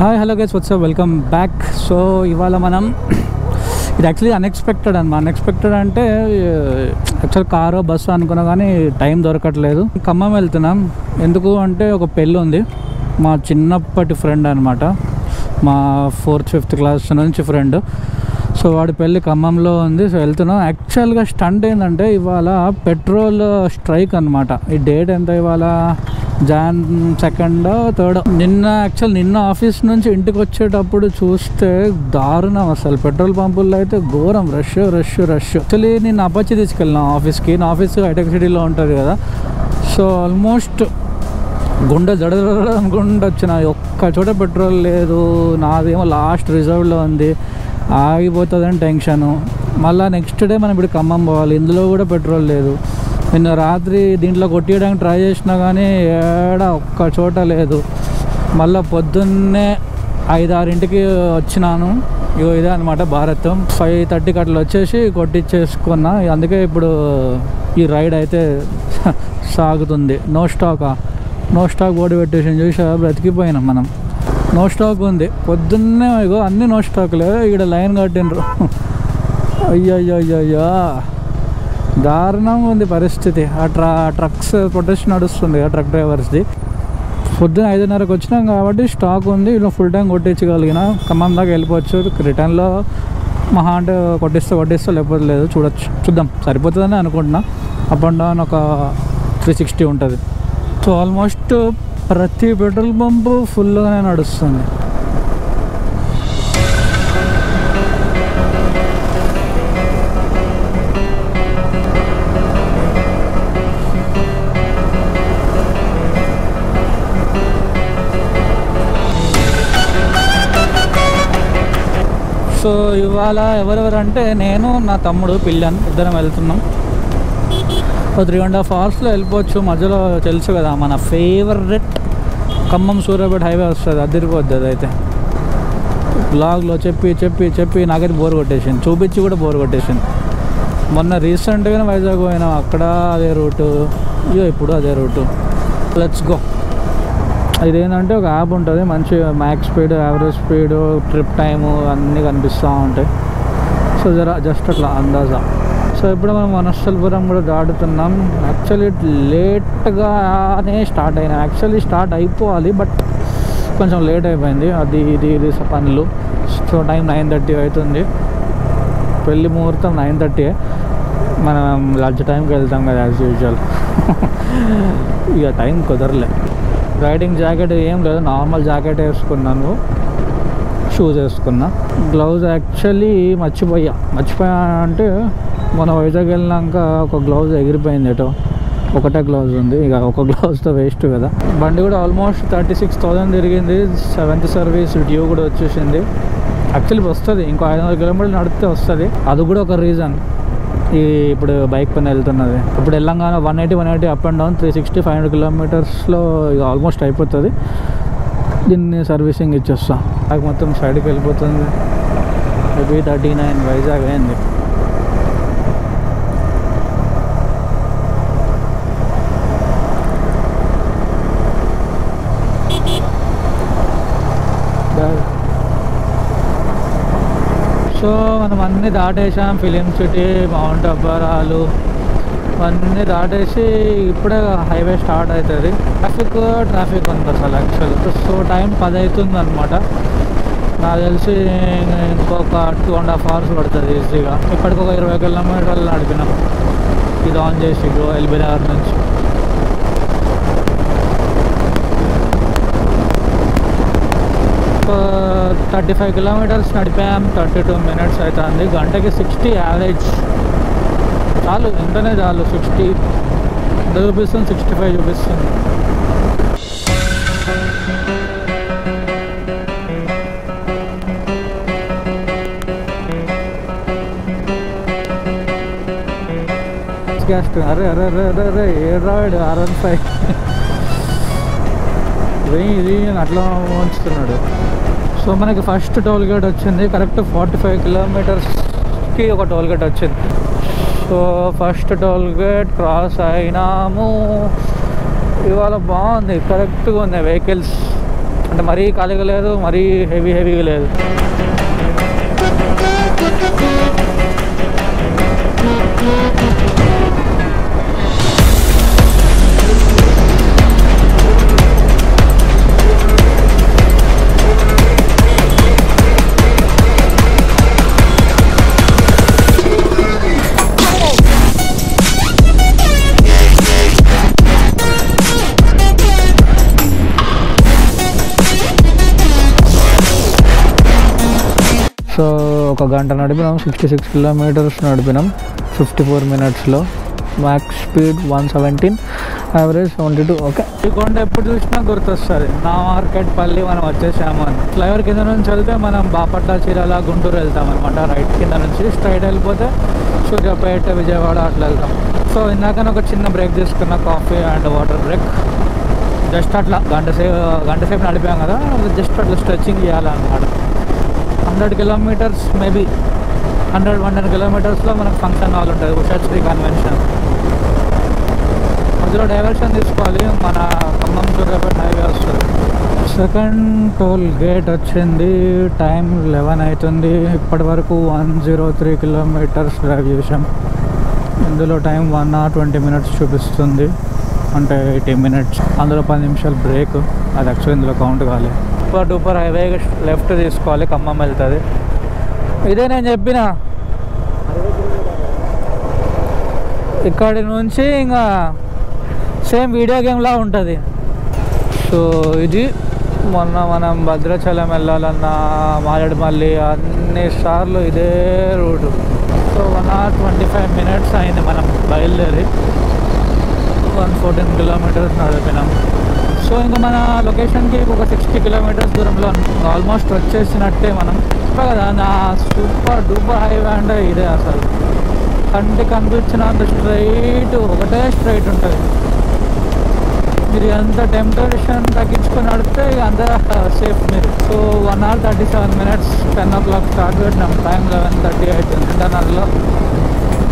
Hi hello guys WhatsApp welcome back. So ఇవాళ మనం ఇది యాక్చువల్లీ అన్ఎక్స్పెక్టెడ్ అన్ఎక్స్పెక్టెడ్ అంటే యాక్చువల్ కారు బస్సు అనుకున్నా కానీ టైం దొరకట్లేదు. ఖమ్మం వెళ్తున్నాం. ఎందుకు అంటే ఒక పెళ్ళి ఉంది. మా చిన్నప్పటి ఫ్రెండ్ అనమాట, మా 4th 5th క్లాస్ నుంచి ఫ్రెండ్. సో వాడి పెళ్ళి ఖమ్మంలో ఉంది. సో వెళ్తున్నాం. యాక్చువల్గా స్టంట్ ఏంటంటే ఇవాళ పెట్రోల్ స్ట్రైక్ అనమాట. ఈ డేట్ ఎంత ఇవాళ Jan 2nd 3rd. నిన్న ఆఫీస్ నుంచి ఇంటికి వచ్చేటప్పుడు చూస్తే దారుణం అసలు. పెట్రోల్ పంపుల్లో అయితే ఘోరం రష్. యాక్చువల్లీ నేను అపాచీ తీసుకెళ్ళినా ఆఫీస్కి. నా ఆఫీస్ హైటెక్ సిటీలో ఉంటుంది కదా. సో ఆల్మోస్ట్ గుండె అనుకుంటూ వచ్చిన. ఒక్క చోట పెట్రోల్ లేదు. నాదేమో లాస్ట్ రిజర్వ్లో ఉంది. ఆగిపోతుందని టెన్షను. మళ్ళీ నెక్స్ట్ డే మనం ఇప్పుడు ఖమ్మం పోవాలి. ఇందులో కూడా పెట్రోల్ లేదు. నిన్న రాత్రి దీంట్లో కొట్టియడానికి ట్రై చేసినా కానీ ఏడా ఒక్క చోట లేదు. మళ్ళీ పొద్దున్నే 5-6 వచ్చినాను. ఇదే అనమాట భారత్. 5:30 అట్లా వచ్చేసి కొట్టించేసుకున్నా. అందుకే ఇప్పుడు ఈ రైడ్ అయితే సాగుతుంది. నో స్టాక్ బోర్డు పెట్టేసి చూసా బ్రతికిపోయినాం మనం. నో స్టాక్ ఉంది. పొద్దున్నే ఇగో అన్నీ నో స్టాక్లే. ఇక్కడ లైన్ కట్టిండ్రు. అయ్యయ్యో దారుణంగా ఉంది పరిస్థితి. ఆ ట్రక్స్ ప్రొటెస్ట్ నడుస్తుంది ఆ ట్రక్ డ్రైవర్స్ది. పొద్దున 5:30కి వచ్చినాం కాబట్టి స్టాక్ ఉంది. ఇలా ఫుల్ టైం కొట్టించగలిగిన ఖమ్మం దాకా వెళ్ళిపోవచ్చు. రిటర్న్లో మహా అంటే కొట్టిస్తే లేకపోతే లేదు. చూద్దాం సరిపోతుందని అనుకుంటున్నా. అప్ అండ్ డౌన్ ఒక 360 ఉంటుంది. సో ఆల్మోస్ట్ ప్రతి పెట్రోల్ పంపు ఫుల్గానే నడుస్తుంది. సో ఇవాళ ఎవరెవరంటే నేను, నా తమ్ముడు పిల్లన్ ఇద్దరం వెళ్తున్నాం. 3.5 అవర్స్లో వెళ్ళిపోవచ్చు. మధ్యలో తెలుసు కదా మన ఫేవరెట్ ఖమ్మం సూర్యాపేట హైవే వస్తుంది. అదిరిపోద్ది. అదైతే బ్లాగ్లో చెప్పి నాకైతే బోర్ కొట్టేసింది. చూపించి కూడా బోర్ కొట్టేసింది. మొన్న రీసెంట్గానే వైజాగ్ పోయినాం. అక్కడ అదే రూటు, ఇప్పుడు అదే రూటు. Let's go. ఇదేంటంటే ఒక యాప్ ఉంటుంది. మంచి max speed, average speed, trip time అన్నీ కనిపిస్తూ ఉంటాయి. సో జస్ట్ అట్లా అందాజా. సో ఇప్పుడు మనం వనస్థలపురం కూడా దాటుతున్నాం. యాక్చువల్లీ లేట్గానే స్టార్ట్ అయినా. యాక్చువల్లీ స్టార్ట్ అయిపోవాలి బట్ కొంచెం లేట్ అయిపోయింది. అది ఇది పనులు. సో టైం 9:30 అవుతుంది. పెళ్ళి ముహూర్తం 9:30. మనం లంచ్ టైంకి వెళ్తాం కదా యాజ్ యూజువల్. ఇక టైం కుదరలే. రైడింగ్ జాకెట్ ఏం లేదు, నార్మల్ జాకెట్ వేసుకున్నాను, షూస్ వేసుకున్నా. గ్లౌజ్ యాక్చువల్లీ మర్చిపోయా అంటే మన వైజాగ్ వెళ్ళినాక ఒక గ్లౌజ్ ఎగిరిపోయింది. ఒకటే గ్లౌజ్ ఉంది. ఇక ఒక గ్లౌజ్తో వేస్ట్ కదా. బండి కూడా ఆల్మోస్ట్ 36,000 తిరిగింది. 7th సర్వీస్ డ్యూ కూడా వచ్చేసింది. యాక్చువల్లీ వస్తుంది, ఇంకో 500 కిలోమీటర్లు నడిపితే వస్తుంది. అది కూడా ఒక రీజన్ ఇప్పుడు బైక్ పైన వెళ్తున్నది. ఇప్పుడు తెలంగాణ 180 అప్ అండ్ డౌన్ 360 500 కిలోమీటర్స్లో ఇక ఆల్మోస్ట్ అయిపోతుంది. దీన్ని సర్వీసింగ్ ఇచ్చేస్తా. నాకు మొత్తం సైడ్కి వెళ్ళిపోతుంది. మేబీ 39 వైజాగ్ అయింది. సో మనం అన్నీ దాటేసాం. ఫిలిం సిటీ, మౌంట్ అబ్బరాలు అన్నీ దాటేసి ఇప్పుడే హైవే స్టార్ట్ అవుతుంది. ట్రాఫిక్ ఉంది అసలు యాక్చువల్. సో టైం 10 అవుతుంది అనమాట. నాకు తెలిసి ఇంకొక 2.5 hours పడుతుంది ఈజీగా. ఇప్పటికి ఒక 20 కిలోమీటర్లు నడిపినాం. ఇది ఆన్ చేసి ఎల్బీనగర్ నుంచి. 35 కిలోమీటర్స్ నడిపాం. 32 minutes అవుతుంది. గంటకి 60 యావరేజ్. చాలు, ఇంతనే చాలు. 60 చూపిస్తుంది, 65 చూపిస్తుంది. అరే ఏ రాడు R15 ఇది అట్లా ఉంచుతున్నాడు. సో మనకి ఫస్ట్ టోల్ గేట్ వచ్చింది. కరెక్ట్ 45 కిలోమీటర్స్కి ఒక టోల్ గేట్ వచ్చింది. So first toll gate cross అయినాము. ఇవాళ బాగుంది, కరెక్ట్గా ఉంది వెహికల్స్. అంటే మరీ ఖాళీగా లేదు, మరీ హెవీగా లేదు. సో ఒక గంట నడిపినాం, 66 కిలోమీటర్స్ నడిపినాం 54 మినిట్స్లో. Max speed 117, average 72. ఓకే, ఈ కొండ ఎప్పుడు చూసినా గుర్తొస్తుంది, నా మార్కెట్పల్లి మనం వచ్చేసాము అని. ఫ్లైఓవర్ కింద నుంచి వెళ్తే మనం బాపట్ల, చీరాల, గుంటూరు వెళ్తాం అనమాట. రైట్ కింద నుంచి స్ట్రైట్ వెళ్ళిపోతే సూర్యాపేట, విజయవాడ అట్లా వెళ్తాం. సో ఇందాక ఒక చిన్న బ్రేక్ తీసుకున్న, coffee and water break. Just అట్లా గంట సేపు నడిపాం కదా, జస్ట్ అట్లా స్ట్రెచ్చింగ్ చేయాలన్నమాట. 100 కిలోమీటర్స్, మేబీ 100 కిలోమీటర్స్లో మనకు ఫంక్షన్ హాల్ ఉంటుంది, ఉషాశ్రీ కన్వెన్షన్. అందులో డైవర్షన్ తీసుకోవాలి, మన ఖమ్మం సూర్యాపేట హైవే వస్తుంది. సెకండ్ టోల్ గేట్ వచ్చింది, టైం 11 అవుతుంది. ఇప్పటి వరకు 103 కిలోమీటర్స్ డ్రైవ్ చేసాం. ఇందులో టైం 1 hour 20 minutes చూపిస్తుంది, అంటే 80 minutes. అందులో 10 నిమిషాలు బ్రేక్, అది యాక్చువల్లీ ఇందులో కౌంట్ కాలేదు. సూపర్ హైవే లెఫ్ట్ తీసుకోవాలి, ఖమ్మం వెళ్తుంది. ఇదే నేను చెప్పిన, ఇక్కడి నుంచి ఇంకా సేమ్ వీడియో గేమ్లా ఉంటుంది. సో ఇది మొన్న మనం భద్రాచలం వెళ్ళాలన్నా, మారేడుమల్లి అన్నిసార్లు ఇదే రూటు. సో 1 hour 25 minutes అయింది మనం బయలుదేరి. 114 కిలోమీటర్స్ నడిపినాం. సో ఇంకా మన లొకేషన్కి ఒక 60 కిలోమీటర్స్ దూరంలో ఆల్మోస్ట్ వచ్చేసినట్టే మనం. కదా నా సూపర్ డూపర్ హైవే అంటే ఇదే అసలు. కంటి కనిపించినంత స్ట్రైట్, ఒకటే స్ట్రైట్ ఉంటుంది. మీరు ఎంత టెంపరేచర్ తగ్గించుకొని నడిపితే అంత సేఫ్ మీరు. So 1 hour 37 minutes, 10 o'clock start పెట్టినాం. టైం 11:30 అవుతుంది. ఇంటర్నల్లో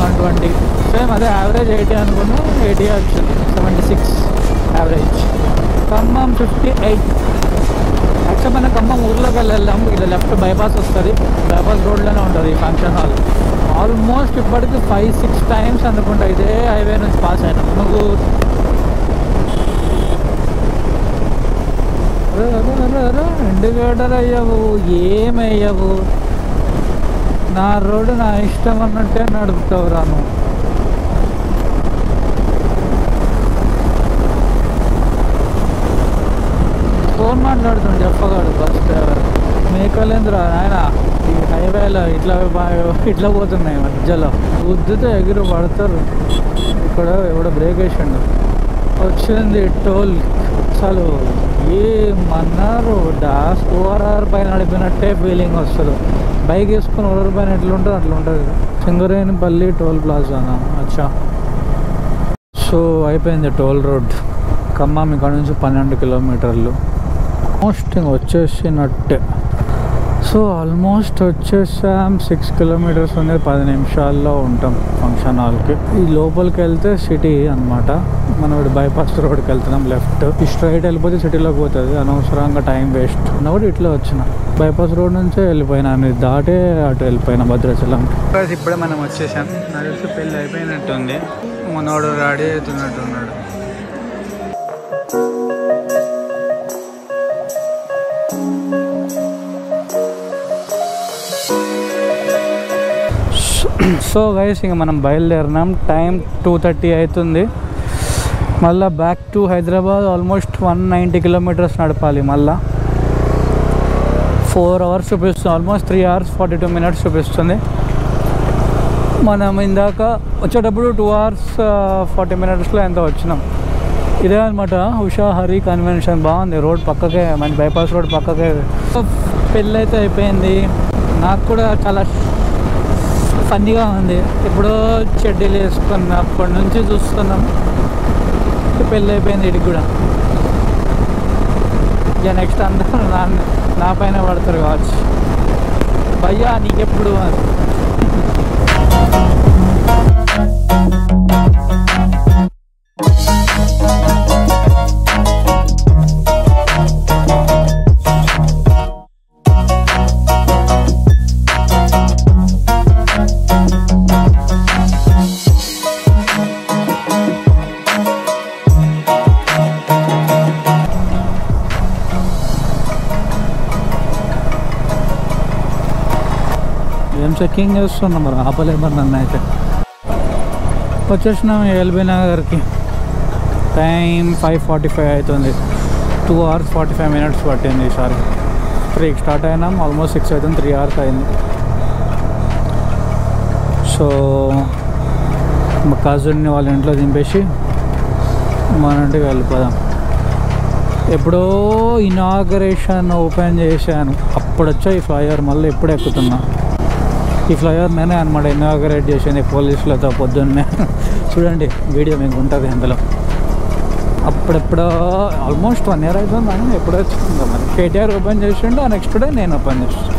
120. సేమ్ అదే యావరేజ్ 80 అనుకున్నాం, 80 వచ్చింది. 76 యావరేజ్. ఖమ్మం 58. యాక్చువల్ మన ఖమ్మం ఊర్లోకి వెళ్దాం. ఇలా లెఫ్ట్ బైపాస్ వస్తుంది, బైపాస్ రోడ్లోనే ఉంటుంది ఈ ఫంక్షన్ హాల్. ఆల్మోస్ట్ ఇప్పటికి 5-6 times అనుకుంటా ఇదే హైవే నుంచి పాస్ అయినాం. నువ్వు ఇండికేటర్ అయ్యావు, ఏమయ్యావు, నా రోడ్డు నా ఇష్టం అన్నట్టే నడుపుతావు రాను. ఫోన్ మాట్లాడుతుంది చెప్పగాడు బస్ డ్రైవర్. మేకలేంద్ర ఆయన, ఈ హైవేలో ఇట్లా పోతున్నాయి మధ్యలో, బుద్ధితో ఎగిరి పడతారు. ఇక్కడ ఎవడో బ్రేక్ వేసిండు. వచ్చింది టోల్. అసలు ఏమన్నారు, డాష్ ఓఆర్ఆర్ పైన నడిపినట్టే ఫీలింగ్ వస్తుంది. బైక్ వేసుకుని ఓఆర్ఆర్ పైన ఎట్లుంటుంది అట్లా ఉంటుంది. సింగరేణిపల్లి టోల్ ప్లాజానా, అచ్చా. సో అయిపోయింది టోల్ రోడ్. ఖమ్మం ఇక్కడ నుంచి 12 కిలోమీటర్లు. ఆల్మోస్ట్ ఇంక వచ్చేసినట్టే. సో ఆల్మోస్ట్ వచ్చేసాం. 6 kilometers ఉంది, 10 నిమిషాల్లో ఉంటాం ఫంక్షన్ హాల్కి. ఈ లోపలికి వెళ్తే సిటీ అనమాట. మనం బైపాస్ రోడ్కి వెళ్తున్నాం లెఫ్ట్. ఈ స్ట్రైట్ వెళ్ళిపోతే సిటీలోకి పోతుంది, అనవసరంగా టైం వేస్ట్. కూడా ఇట్లా వచ్చిన బైపాస్ రోడ్ నుంచే వెళ్ళిపోయినాను, దాటే అటు వెళ్ళిపోయినా భద్రాచలం. ఇప్పుడే మనం వచ్చేసాం. నాకు తెలిసి పెళ్ళి అయిపోయినట్టుంది. మనోడు రెడీ అవుతున్నట్టున్నాడు. సో గైస్ ఇంక మనం బయలుదేరినాం. టైం 2:30 అవుతుంది. మళ్ళీ back to Hyderabad. Almost 190 kilometers నడపాలి. మళ్ళీ 4 hours చూపిస్తుంది. ఆల్మోస్ట్ 3 hours 42 minutes చూపిస్తుంది. మనం ఇందాక వచ్చేటప్పుడు 2 hours 40 minutesలో ఎంత వచ్చినాం. ఇదే అనమాట ఉషా హరి కన్వెన్షన్. బాగుంది రోడ్, పక్కకే మంచి బైపాస్ రోడ్ పక్కకే. పెళ్ళి అయితే అయిపోయింది. నాకు కూడా చాలా ఫన్నీగా ఉంది. ఎప్పుడో చెడ్డీలు వేసుకున్నప్పటి నుంచి చూస్తున్నాం, పెళ్ళి అయిపోయింది ఇడికి కూడా. ఇక నెక్స్ట్ అందరూ నా పైన పడతారు కావచ్చు, భయ్యా నీకెప్పుడు అని. ఏం చెక్కింగ్ చేస్తున్నాం మరి, ఆపలేమని నన్ను అయితే. వచ్చేసినాం ఎల్బీ నగర్కి. టైం 5:45 అవుతుంది. 2 hours 45 minutes పట్టింది ఈసారి. 3కి స్టార్ట్ అయినాం, ఆల్మోస్ట్ 6 అవుతుంది, 3 hours అయింది. సో మా కజిన్ని వాళ్ళ ఇంట్లో దింపేసి మన ఇంటికి వెళ్ళిపోదాం. ఎప్పుడో ఇనాగరేషన్ ఓపెన్ చేశాను, అప్పుడు వచ్చా ఈ ఫ్లైఓవర్, మళ్ళీ ఎప్పుడు ఎక్కుతున్నా. ఈ ఫ్లైఓవర్ నేనే అనమాట ఇనాగరేట్ చేసింది పోలీసులతో పొద్దున్నే. చూడండి వీడియో మీకు ఉంటుంది అందులో. అప్పుడెప్పుడో ఆల్మోస్ట్ 1 year అవుతుంది అని ఎప్పుడో వచ్చిందో మరి. కేటీఆర్ ఓపెన్ చేసిండు, నెక్స్ట్ డే నేను ఓపెన్ చేస్తాను.